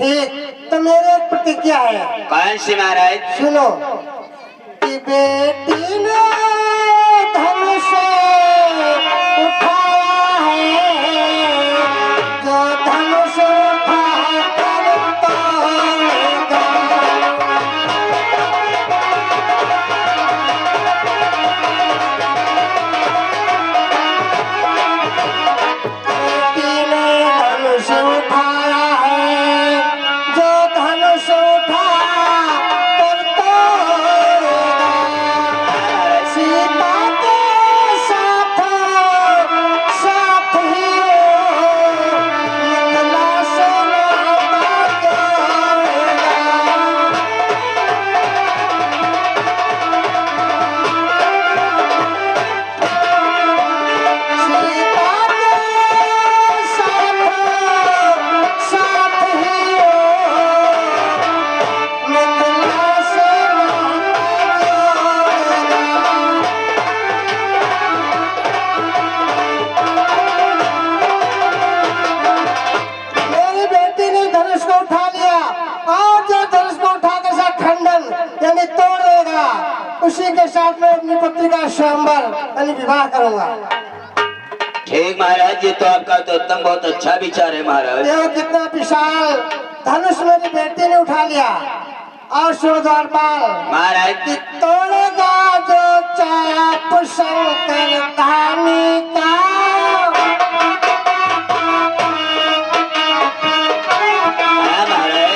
ठीक, तो मेरी एक प्रतिज्ञा है। कौन सी महाराज? सुनो कि बेटी ने धनुष उठाया है, जो धनुष उठा कर तोड़ेगा। बेटी ने धनुष उठाया है, जो धनुष उठा कर तोड़ेगा। सीता के साथ साथ ही निकला से नाता जोड़ेगा। सीता के साथ साथ ही निकला से नाता जोड़ेगा। मेरी बेटी ने धनुष को उठा लिया और जो धनुष को उठा के साथ खंडन यानी तोड़ देगा, उसी के साथ मैं अपनी पुत्री का स्वयंवर यानी विवाह करूंगा। ठीक महाराज, ये तो आपका तो उत्तम बहुत अच्छा विचार है महाराज। देखो कितना विशाल धनुष मेरी बेटी ने उठा लिया। और सुनो द्वारपाल महाराज कि तोड़ेगा जो चाप शंकर धामी का। हाँ महाराज,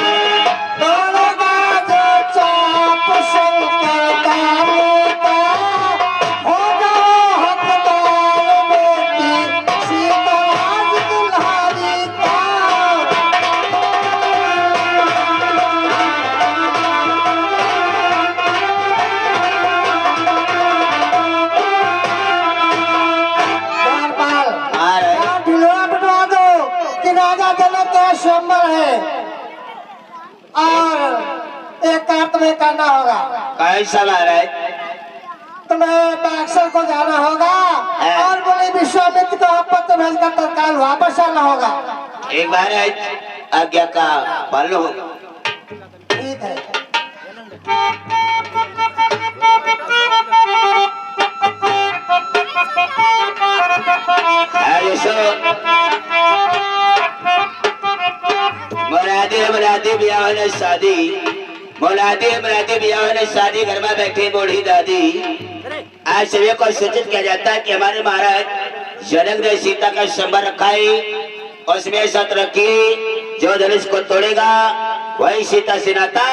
तोड़ेगा जो चाप शंकर धामी का, होगा हकदार बेटी सीताराज दुल्हारी का। द्वारपाल महाराज ढिंढोरा पिटवा दो कि राजा जनक का स्वयंवर है, और एक काम तुम्हें करना होगा। कैसा महाराज? तुम्हें बक्सर को जाना होगा और बोले विश्वामित्र को आप पत्र भेजकर तत्काल वापस आना होगा। एक महाराज आज्ञा का पालन हो। ठीक है। मुरादी ब्याह ने शादी, मुरादी ब्याह ने शादी, घर में बैठी बूढ़ी दादी। आज सभी को सूचित किया जाता है कि हमारे महाराज जनक ने सीता का संबर रखा है, उसमें शर्त रखी जो धनुष को तोड़ेगा वही सीता से नाता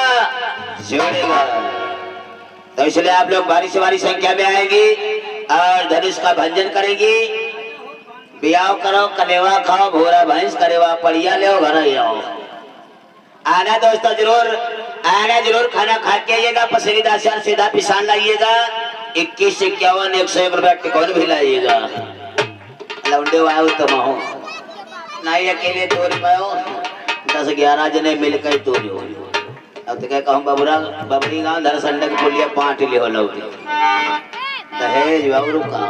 जोड़ेगा। तो इसलिए आप लोग भारी से भारी संख्या में आएंगे और धनुष का भंजन करेंगे। ब्याह करो, कलेवा खाओ, भोरा भैंस करेवा, पड़िया ले घर आओ। आना दोस्तों जरूर, आना जरूर, खाना खा के आइएगा, पसंदीदा से सीधा पिसान लाइएगा। 21 51 101 रुपया टिकट भी लाइएगा। लौंडे आयो तो महो नहीं, अकेले तोड़ पाओ, 10 11 जने मिलकर तोड़ो। अब तो क्या कहूँ, बबरी गांव धरसंडक पुलिया 5 ले हो लौटी दहेज बाबू का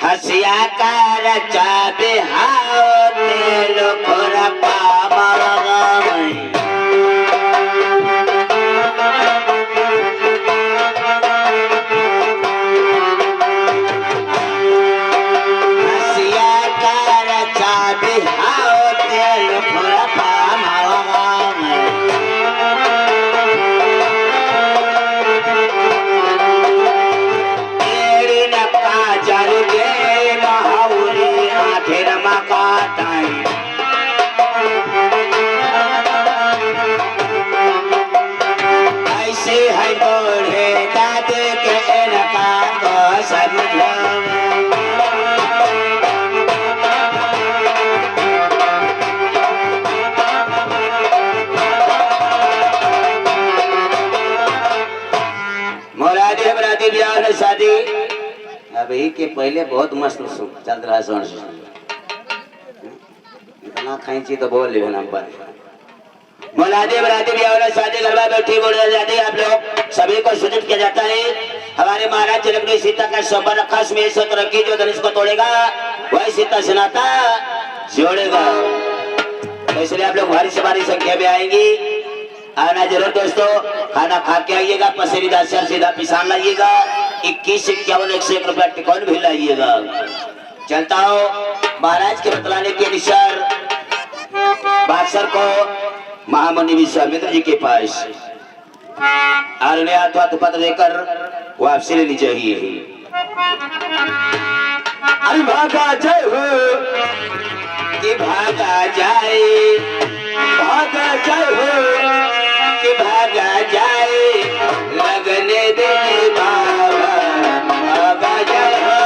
हसिया कर चाबे हाओ तेल खोरा पामरगामई। हसिया कर चाबे हाओ तेल खोरा पामरगामई। तेरी नक्का जल के महाउरी आखिर मकाताई। ऐसे है बूढ़े दादे के इनका को समझो। मुरादी ब्याह ने शादी अभी के पहले बहुत मस्त चल रहा है। इतना खींची तो बोल लियो नंबर। मुरादी ब्याह ने शादी घर में बैठी बोल जाती। आप लोग सभी को सूचित किया जाता है हमारे महाराज जनक ने सीता का संबर रखा, उसमें सत रखी जो धनुष को तोड़ेगा वही सीता से नाता जोड़ेगा। तो इसलिए आप लोग भारी से भारी संख्या में आएंगी। आना जरूर दोस्तों, खाना खा के आइएगा, पसेरीदार से सीधा पिसान लाइएगा, 21 51 101 रुपया टिकॉन भी लाइएगा। चलता हो महाराज के बतलाने के अनुसार बादशाह को महामुनि विश्वामित्र जी के पास और उन्हें हाथ पत्र देकर वापसी लेनी चाहिए। अरे भागा जय हो कि भागा जाए, भागा जय हो कि भागा जाए, लगने दे बाबा, भागा जय हो।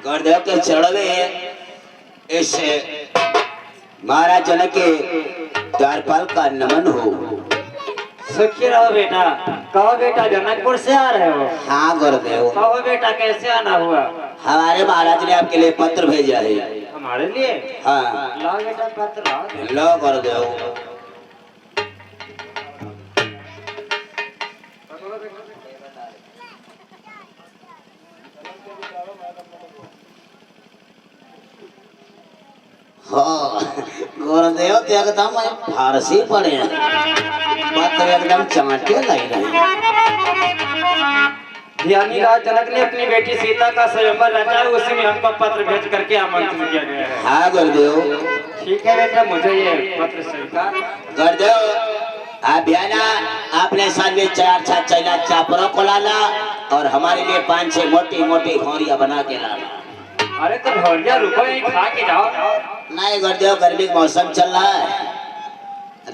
गुरुदेव के चरण में इस महाराज जनक के द्वारपाल का नमन हो। सुखी रहो बेटा। कहो बेटा जनकपुर से आ रहे हो? हाँ गुरुदेव। कहो बेटा कैसे आना हुआ? हमारे महाराज ने आपके लिए पत्र भेजा है। हमारे लिए? हाँ लाओ बेटा पत्र लाओ। लो गुरुदेव। हाँ गुरुदेव तो एकदम फारसी पढ़े हैं, पत्र एकदम चांटे लग रहे। ज्ञानी राज जनक ने अपनी बेटी सीता का स्वयंवर रचा है, उसी में हमको पत्र भेज करके आमंत्रित किया गया है। हाँ गुरुदेव। ठीक है बेटा, मुझे ये पत्र स्वीकार। गुरुदेव आप ना अपने साथ में 4 चैला चापरों को लाना और हमारे लिए 5-6 मोटी मोटी घोरिया बना के लाना। अरे तो भौरिया रुको, यहीं खा के जाओ। नहीं गुरुदेव, गर्मी का मौसम चल रहा है,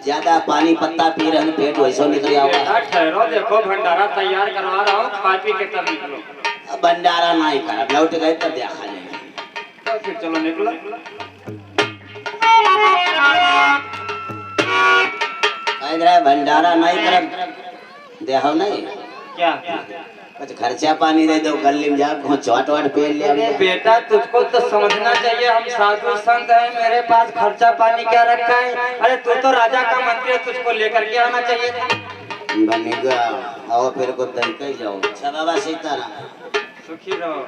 ज्यादा पानी पत्ता पी रहे हैं, पेट वैसे निकल बेटा ठहरो, देखो भंडारा तैयार करवा रहा हूँ, खा पी के तब निकलो। भंडारा नहीं कर, लौट गए तब देखा जाएगा। तो फिर चलो निकलो। भंडारा नहीं कर देखो नहीं क्या कुछ खर्चा पानी दे दो, गली में जाओ चौट वाट पेल ले। बेटा तुझको तो समझना चाहिए, हम साधु संत हैं, मेरे पास खर्चा पानी क्या रखा है? अरे तू तो राजा का मंत्री है, तुझको लेकर के आना चाहिए था। बनेगा आओ फिर को तरीका ही जाओ। अच्छा बाबा सीताराम, सुखी रहो।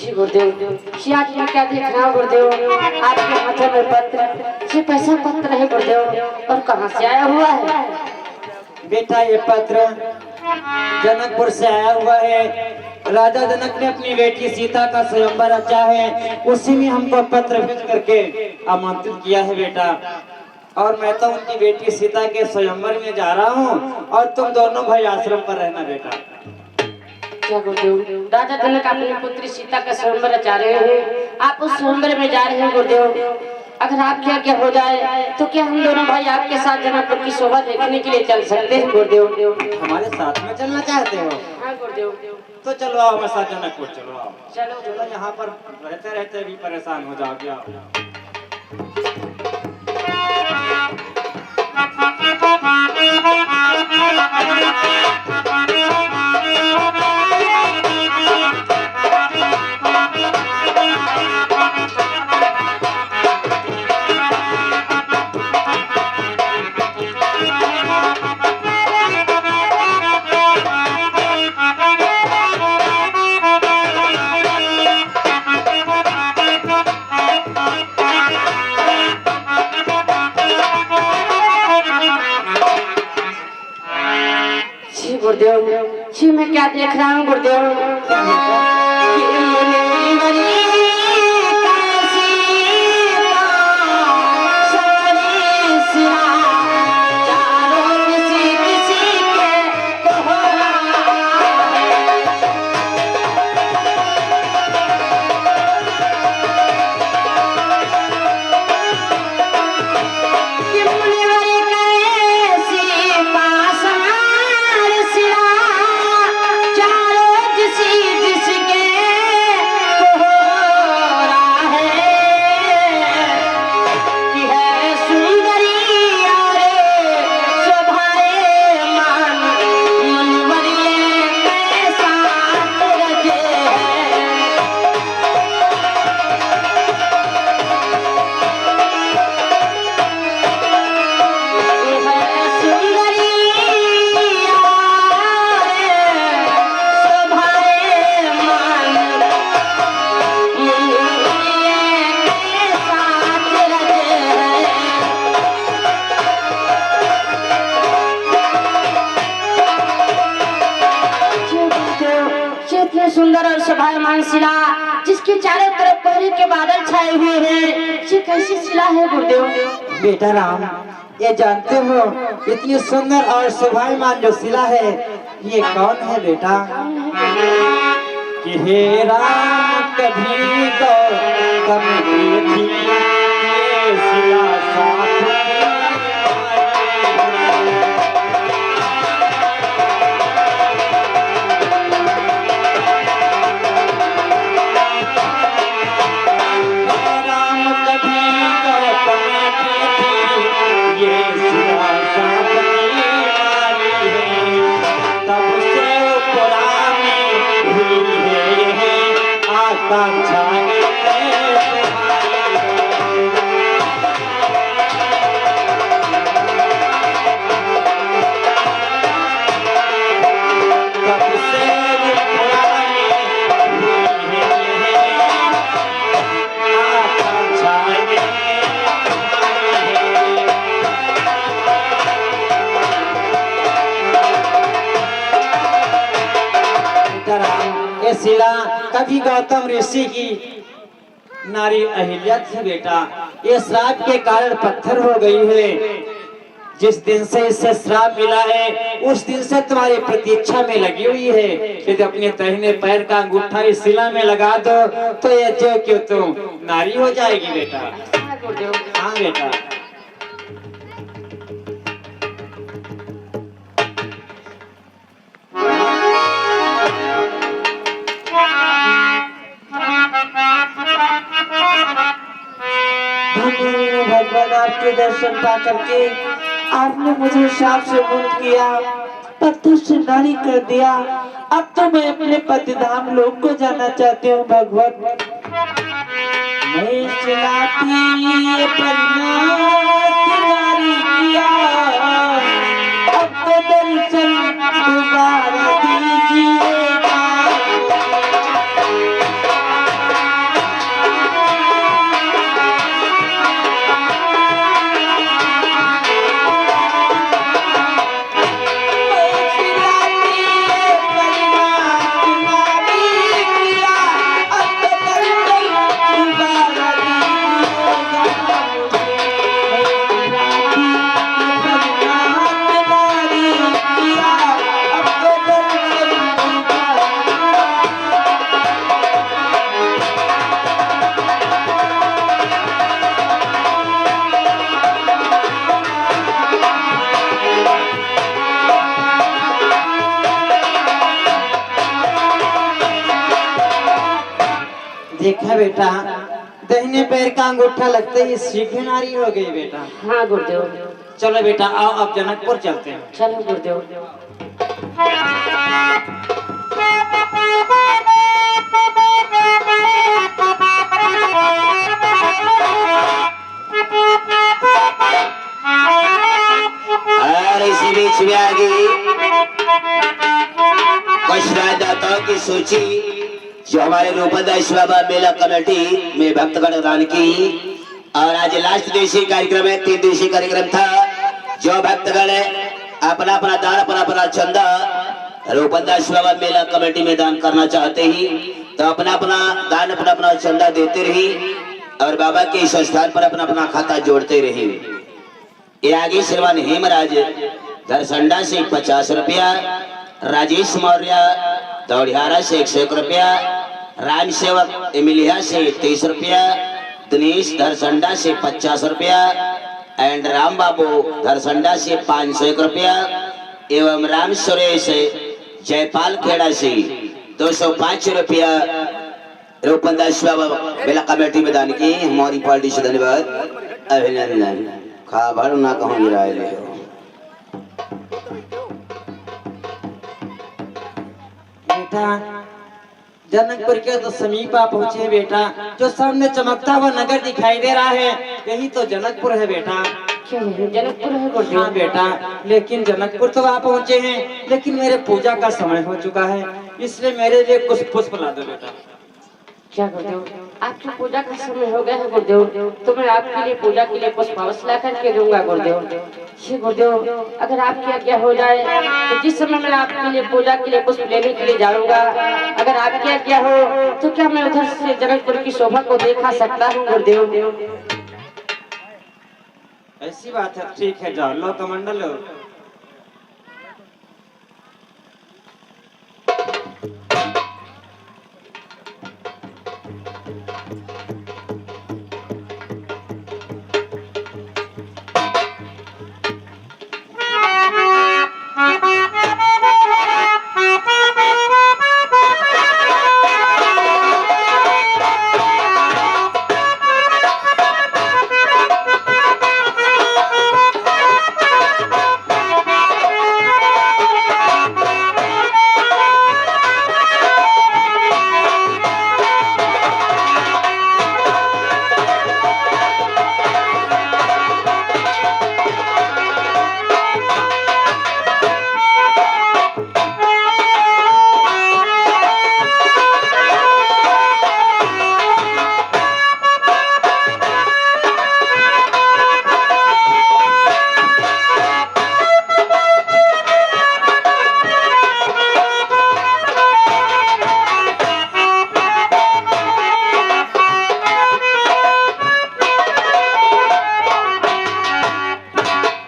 गुरुदेव जी आज मैं क्या देख रहा हूँ गुरुदेव, आपके हाथों में पत्र, ये पैसा पत्र है गुरुदेव, और कहाँ से आया हुआ है? बेटा ये पत्र जनकपुर से आया हुआ है। राजा जनक ने अपनी बेटी सीता का स्वयंवर रचा है, उसी में हमको पत्र भेज करके आमंत्रित किया है बेटा। और मैं तो उनकी बेटी सीता के स्वयंवर में जा रहा हूँ और तुम दोनों भाई आश्रम पर रहना बेटा। क्या गुरुदेव, राजा जनक अपनी पुत्री सीता का स्वयंवर रचा रहे हैं, आप उस स्वयंवर में जा रहे हैं गुरुदेव। अगर आपके आज्ञा हो जाए तो क्या हम दोनों भाई आपके साथ जनकपुर की शोभा देखने के लिए चल सकते हैं गुरुदेव? हमारे साथ में चलना चाहते हो? हाँ गुरुदेव। तो चलो आओ हमारे साथ जनकपुर चलो आओ। चलो चलो, यहाँ पर रहते रहते भी परेशान हो जाओगे। आओ। गुरुदेव जी मैं क्या देख रहा हूँ गुरुदेव, शोभायमान शिला जिसके चारों तरफ कोहरे के बादल छाए हुए हैं, ये कैसी शिला है गुरुदेव? बेटा राम, ये जानते हो इतनी सुंदर और शोभायमान जो शिला है ये कौन है बेटा? कि हे राम कभी गौतम की थी ये शिला साथ में। शिला कभी गौतम ऋषि की नारी अहिल्या थी बेटा, ये श्राप के कारण पत्थर हो गई है। जिस दिन से इसे श्राप मिला है उस दिन से तुम्हारी प्रतीक्षा में लगी हुई है। यदि अपने दाहिने पैर का अंगूठा इस शिला में लगा दो तो ये जो क्यों तुम नारी हो जाएगी बेटा। हाँ बेटा। भगवान आपके दर्शन पा करके आपने मुझे शाप से मुक्त किया, पत्थर से नारी कर दिया। अब तो मैं अपने पतिधाम लोक को जाना चाहती हूँ भगवान। मैं चलाती ये नारी किया, अब तो दर्शन दोबारा दीजिएगा। देखा बेटा, दाहिने पैर का अंगूठा लगते ही सीधी नारी हो गई बेटा। हाँ गुरुदेव। चलो बेटा आओ अब जनकपुर चलते हैं। चलो गुरुदेव। और इसी बीच में आ गई कुछ दाताओं की सूची जो हमारे रूपदास बाबा मेला कमेटी में भक्तगण दान की। और आज लास्ट दिवसीय कार्यक्रम है, 3 दिवसीय कार्यक्रम था। जो भक्तगण अपना अपना दान अपना अपना चंदा रूपदास बाबा मेला कमेटी में दान करना चाहते ही तो अपना अपना दान अपना अपना चंदा देते रही और बाबा के इस स्थान पर अपना अपना खाता जोड़ते रही। ये आगे श्रीमान हेमराज धरसंडा से 50 रुपया, राजेश मौर्य दौड़ियारा से 101 रुपया, राम सेवक एमिलिया से 30 रुपया, दिनेश धरसंडा से 50 रुपया एंड राम बाबू धरसंडा से 501 रुपया एवं राम सुरेश जयपाल खेड़ा से 205 रुपया रूपदास बाबा मेला कमेटी में दान की। हमारी पार्टी से धन्यवाद अभिनंदन। खा भर ना कहूँ गिराए ले बेटा जनकपुर के तो समीप आप पहुँचे बेटा। जो सामने चमकता हुआ नगर दिखाई दे रहा है यही तो जनकपुर है बेटा। क्यों जनकपुर है गुरुदेव? हाँ बेटा, लेकिन जनकपुर तो आप पहुँचे हैं लेकिन मेरे पूजा का समय हो चुका है, इसलिए मेरे लिए कुछ पुष्प ला दो बेटा। क्या गुरुदेव, आपकी पूजा का समय हो गया है गुरुदेव, तो मैं आपके लिए पूजा के लिए पुष्पावश ला करके दूंगा गुरुदेव। ये गुरुदेव, अगर आपकी आज्ञा हो जाए तो जिस समय मैं आपके लिए पूजा के लिए पुष्प लेने के लिए जाऊंगा, अगर आपकी आज्ञा हो तो क्या मैं उधर से जनकपुर की शोभा को देखा सकता हूँ गुरुदेव? ऐसी बात है, ठीक है, जाओ लो कमंडल लो।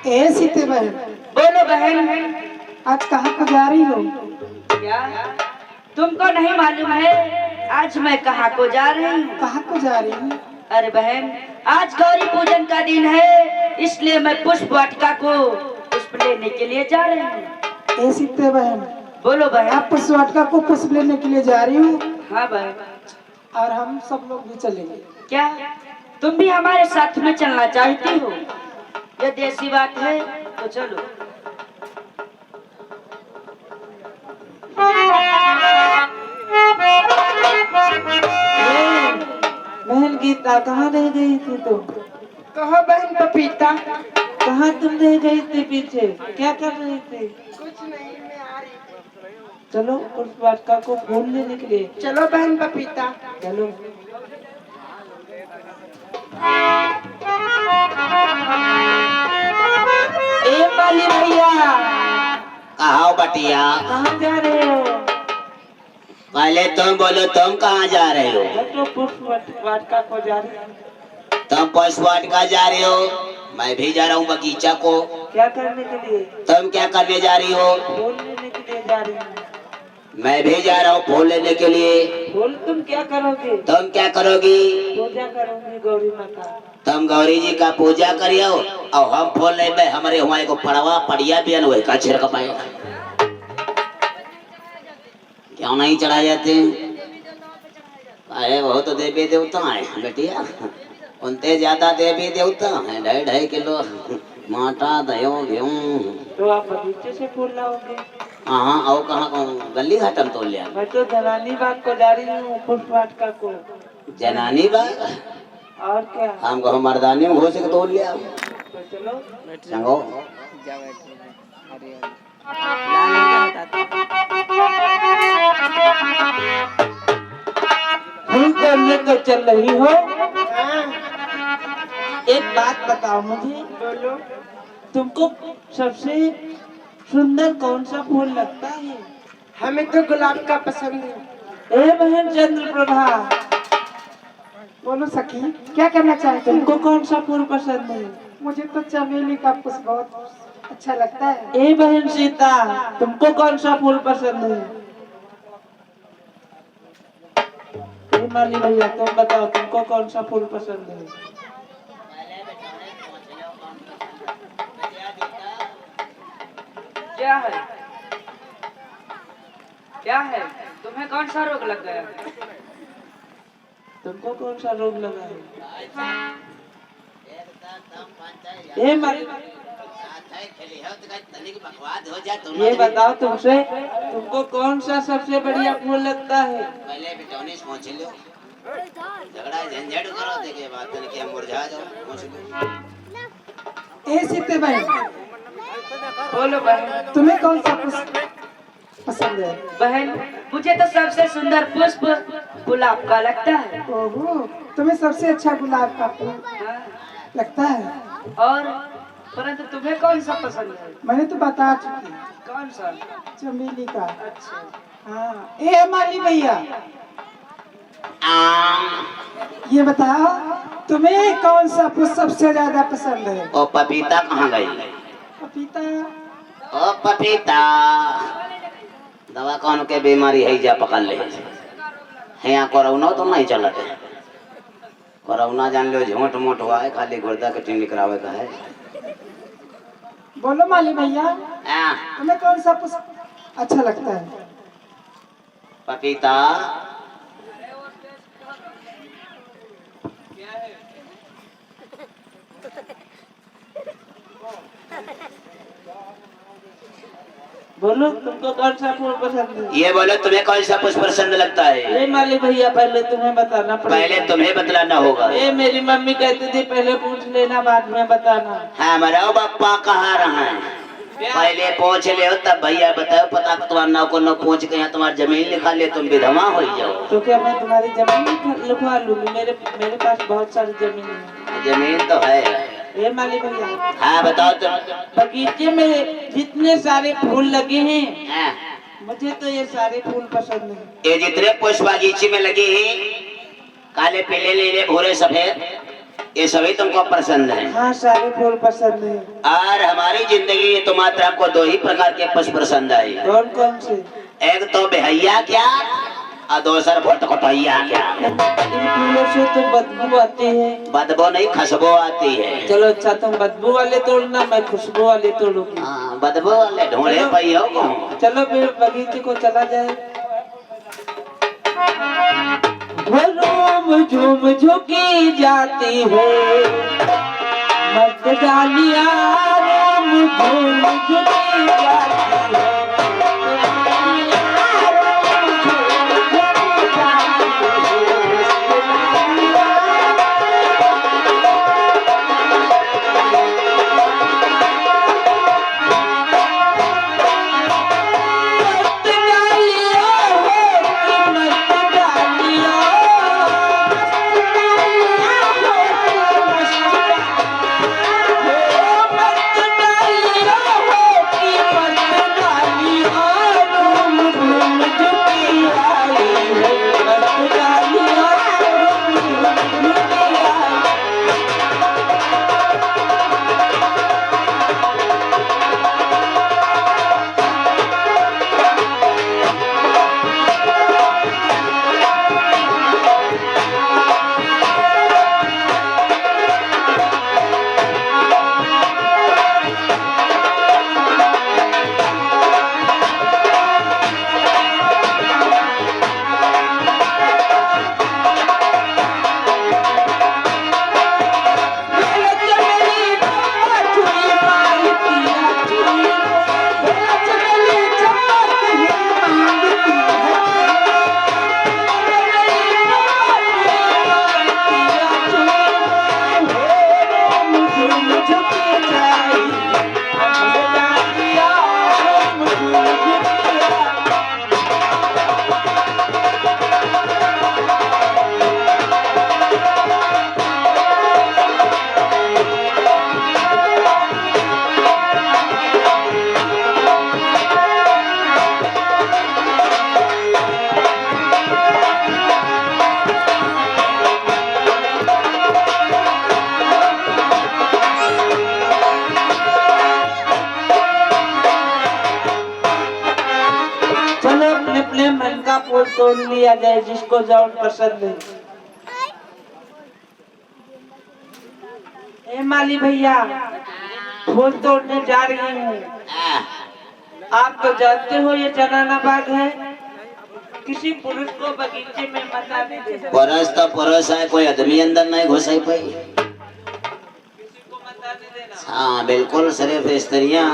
ए सीते बहन, बोलो बहन। आज कहाँ को जा रही हो? क्या तुमको नहीं मालूम है आज मैं कहाँ को जा रही हूँ? कहाँ को जा रही हूँ? अरे बहन, आज गौरी पूजन का दिन है, इसलिए मैं पुष्प वाटिका को पुष्प लेने के लिए जा रही हूँ। ए सीते बहन, बोलो बहन। आप पुष्प वाटिका को पुष्प लेने के लिए जा रही हूँ हाँ बहन। और हम सब लोग भी चलेंगे। क्या तुम भी हमारे साथ में चलना चाहती हो? यदि ऐसी बात है तो चलो। बहन गीता, कहाँ रह गई थी तुम? कहो बहन पपीता। कहाँ तुम रह गई थी? पीछे क्या कर रही थी? कुछ नहीं, मैं आ रही। चलो पुष्प वाटिका को फूल लेने के लिए। चलो बहन पपीता। चलो। ए माली भैया, आओ बटिया, कहाँ जा रहे हो? पहले तुम बोलो, तुम कहाँ जा रहे हो? मैं तो पुष्प वाटिका को जा रही हूँ। तुम पुष्प वाटिका जा रहे हो, मैं भी जा रहा हूँ बगीचा को। क्या करने के लिए? तुम क्या करने जा रही हो? फूल लेने के लिए जा रही हूँ। मैं भी जा रहा हूँ फूल लेने के लिए। फूल तुम क्या करोगे? तुम क्या करोगी? पूजा करूंगी गौरी माता। तुम गौरी जी का पूजा करियो और हम फूल ले में हमारे हुआ को पड़वा पड़िया भी अनुए का छिड़क पाए। क्यों नहीं चढ़ाए जाते? अरे वो तो देवी देवता है बेटिया, उनते ज्यादा देवी देवता है। 2.5 किलो माटा दयो गेहूं। तो आप बगीचे से फूल लाओगे? हाँ, और कहाँ कहूँ गली घाटम तोड़ लिया। मैं तो जनानी बाग को जा रही हूँ पुष्प वाटिका को। जनानी बाग? और क्या? हमको मर्दानी में घोष के तोड़ लिया। तो चलो संगो फूल तोड़ने को चल रही हो? एक बात बताओ मुझे। बोलो। तुमको सबसे सुंदर कौन सा फूल लगता है? हमें तो गुलाब का पसंद है। ए बहन चंद्रप्रभा, बोलो सखी, क्या करना चाहते हो? तुमको कौन सा फूल पसंद है? मुझे तो चमेली का पुष्प बहुत अच्छा लगता है। ए बहन सीता, तुमको कौन सा फूल पसंद है? ए माली भैया, तुम बताओ तुमको कौन सा फूल पसंद है? क्या है? क्या है? तुम्हें कौन सा रोग लग गया? तुमको कौन सा रोग लगा है? ए माली, ये बताओ तुमसे, तुमको कौन सा सबसे बढ़िया फूल लगता है? पहले बिटौनी पहुंच लो, झगड़ा झंझट करो, देखे बात करके हम मुरझा जाओ। पहुंच लो। ए सीते बहन, बोलो बहन। तुम्हें कौन सा पुष्प पसंद है। बहन मुझे तो सबसे सुंदर पुष्प गुलाब का लगता है। ओहो, तुम्हें सबसे अच्छा गुलाब का फूल हाँ, लगता है। और परंतु तुम्हें कौन सा पसंद है? मैंने तो बता चुकी, कौन सा? चमेली का। अच्छा, हाँ, ए माली भैया, ये बताओ तुम्हें कौन सा पुष्प सबसे ज्यादा पसंद है? ओ पपीता कहाँ गई? पपीता। ओ पपीता दवा कौन के बीमारी है जा पकड़ ले है यहाँ कोरोना तो नहीं चलत है। कोरोना जान लो झूठ मूठ हुआ है, खाली गुर्दा के टीन निकरावे का है। बोलो माली भैया, आ, तुम्हें कौन सा पुष्प अच्छा लगता है? पपीता। बोलो तुमको कौन सा फूल पसंद है? ये बोलो तुम्हें कौन सा पुष्प पसंद लगता है? ए माली भैया, पहले तुम्हें बताना पड़ेगा। पहले तुम्हें बतलाना होगा। ए मेरी मम्मी कहती थी पहले पूछ लेना बाद में बताना। हाँ मराओ बापा कहाँ रहा है, पहले पहुँच ले तब भैया बताओ। पता तुम्हारा नाव को न पहुँच के यहाँ तुम्हारी जमीन लिखा ले, तुम विधवा हो जाओ। तो क्या मैं तुम्हारी जमीन लिखवा लूंगी? मेरे पास बहुत सारी जमीन है। जमीन तो है। ए माली भैया, हाँ बताओ तुम। बगीचे में जितने सारे फूल लगे हैं, हाँ, मुझे तो ये सारे फूल पसंद है। ये जितने पुष्प बागीचे में लगे हैं, काले पीले नीले भूरे सफेद, ये सभी तुमको पसंद है? हाँ, सारे फूल पसंद है। और हमारी जिंदगी में तो मात्र हमको दो ही प्रकार के पुष्प पसंद आए। कौन कौन से? एक तो बेहैया क्या और दूसरा भोट कटैया क्या। इन फूलों से तो बदबू आती है। बदबू नहीं खुशबू आती है। चलो अच्छा, तुम बदबू वाले तोड़ना, मैं खुशबू वाले तोड़ूंगी। हाँ, बदबू वाले ढूंढे पाई हो को। चलो फिर बगीचे को चला जाए। झूम झूम झुकी जाती है मस्त डालियां, झूम झूम झुकी जाती है। फूल तोड़ लिया जाए जिसको जौन पसंद है। ए माली भैया, फूल तोड़ने जा रही हूँ। आप तो जानते हो ये जनाना बाग है, किसी पुरुष को बगीचे में मत आने देना। पुरुष तो पुरुष है, कोई आदमी अंदर नहीं घुस पाई। किसी को मत आने देना। हाँ बिल्कुल, सिर्फ स्त्रियाँ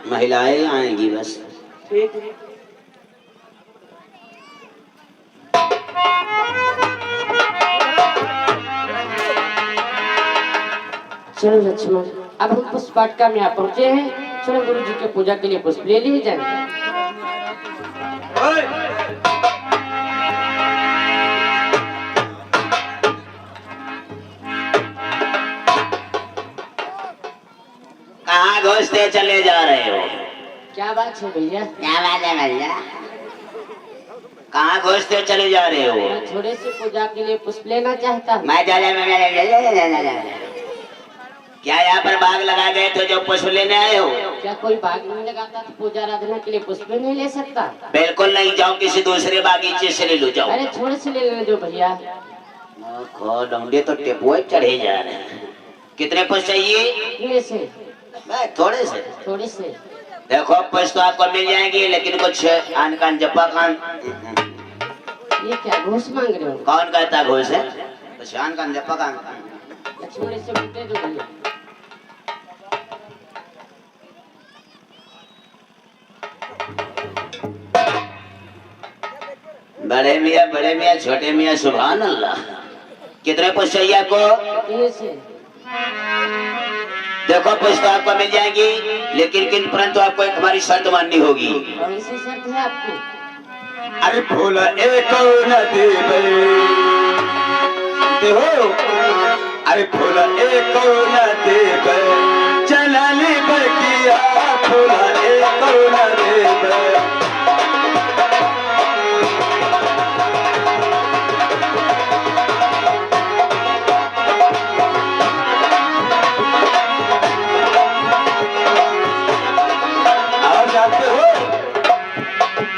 महिलाएं आएंगी बस। ठीक है। चलो लक्ष्मण, अब हम पुष्प वाटिका में आ पहुंचे हैं। चलो गुरु जी के पूजा के लिए पुष्प ले लिए जाए। कहाँ घुसते चले जा रहे हो? क्या बात है भैया? क्या बात है भैया? कहाँ घुसते चले जा रहे हो? मैं थोड़े से पूजा के लिए पुष्प लेना चाहता हूँ। मैं क्या यहाँ पर बाग लगा गए थे जो पुष्प लेने आए हो? क्या कोई बाग नहीं लगाता तो पूजा आराधना के लिए पुष्प नहीं ले सकता? बिल्कुल नहीं, जाओ किसी दूसरे बागीचे से ले लो जाओ। अरे थोड़े से ले लेने दो भैया। डंडे तो टेपुए चढ़े जा रहे हैं। कितने पुष्प चाहिए? थोड़े से। थोड़े से? थोड़े से। देखो पुष्प तो आपको मिल जाएंगे, लेकिन कुछ आन कान जप्पा कान। ये क्या घूस मांग रहे हो? कौन कहता घूस है? कुछ आन कान जप्पा कान। थोड़े से दे दो भैया। बड़े मियाँ छोटे मियाँ सुभान अल्लाह। कितने पुष्प चाहिए आपको? ये से। देखो पुष्प आपको मिल जाएंगी, लेकिन परंतु आपको एक हमारी शर्त माननी होगी। कौन सी शर्त है आपकी? अरे फूल एक नदी हो, अरे फूल एक नदी चलनी बकिया फूल एक नदी।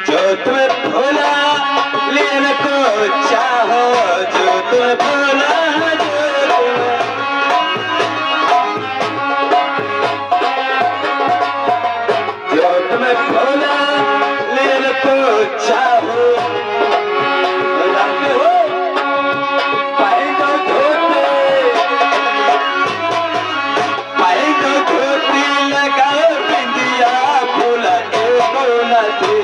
जो तुम्हें भोला लेने को चाहो, जो तुम्हें भोला जो तुम्हें भोला लेने को चाहो, जानते हो पाएगा धोती लगा बिंदिया भोला एक नदी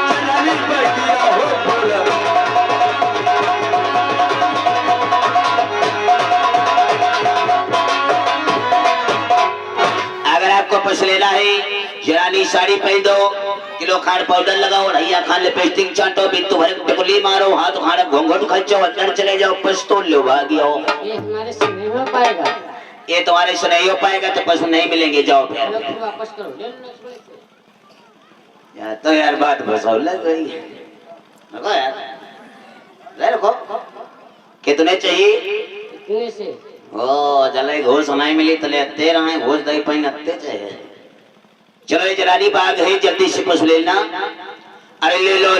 चलनी बगिया हो भोला। अगर आपको पुष्प लेना है, जरानी साड़ी पहन दो, किलो खाड़ पाउडर लगाओ, रैया खान लिपस्टिक चाटो, बिंदु भर टिकुली मारो, हाथ खाड़ घूंघट खींचो, अंदर चले जाओ, पुष्प लो भागी आओ। ये हमारे से नहीं हो पाएगा। ये तुम्हारे से नहीं हो पाएगा तो पुष्प नहीं मिलेंगे, जाओ फिर। वापस करो। ले लो थोड़े से। या तो यार बात बसौल लग गई। रखो यार, ले रखो। कितने चाहिए? इतने से। ओ जले घोष नहीं मिली तो लेते रहे, घोष दही पहन अत्ते चाहिए। चलो ये जलानी बाग है, जल्दी से पुष्प लेना। अरे ले लो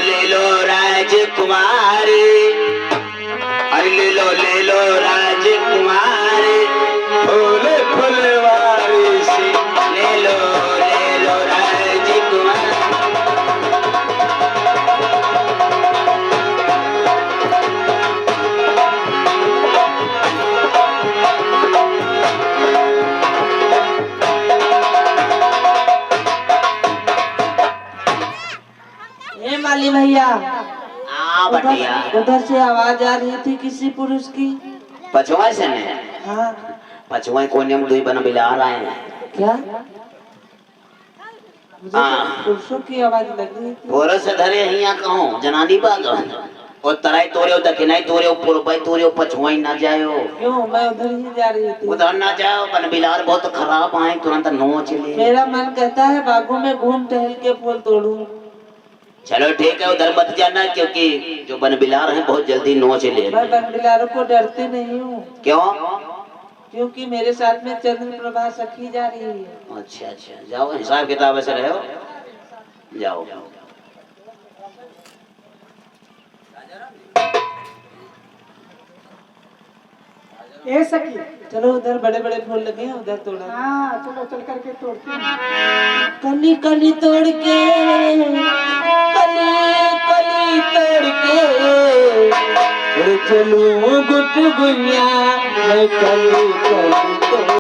राजकुमारी, अरे ले लो राजकुमारी, फूल फुलवारी से ले लो राजकुमारी। हे माली भैया, हाँ बटिया, उधर से आवाज आ रही थी किसी पुरुष की। पछुआ से ने? हाँ। पछुआ कोने में दुई बना बिला रहे हैं क्या? मुझे हाँ। तो पुरुषों की आवाज लग रही थी। पुरुष धरे हिया कहूँ जनानी बाग और तराई तोरे हो दक्षिणाई तोरे हो पूर्वाई तोरे हो, पछुआई ना जाओ। क्यों? मैं उधर ही जा रही थी। उधर ना जाओ, बन बिलार बहुत खराब आए, तुरंत नोच ले। मेरा मन कहता है बागों में घूम टहल के फूल तोड़ूं। चलो ठीक है, उधर मत जाना, क्योंकि जो बन बिलार है बहुत जल्दी नोच ले। मैं बनबिलारों को डरती नहीं हूँ। क्यों? क्योंकि मेरे साथ में चंद्र प्रभा सखी जा रही है। अच्छा, जाओ हिसाब किताब से रहो, जाओ। ए सखी, चलो उधर बड़े बड़े फूल लगे हैं, उधर तोड़ा। हाँ चलो चल करके तोड़ते हैं। कली कली तोड़ के, कली कली तोड़ के उड़ चलूं गुट गुइया, मैं कली कली तोड़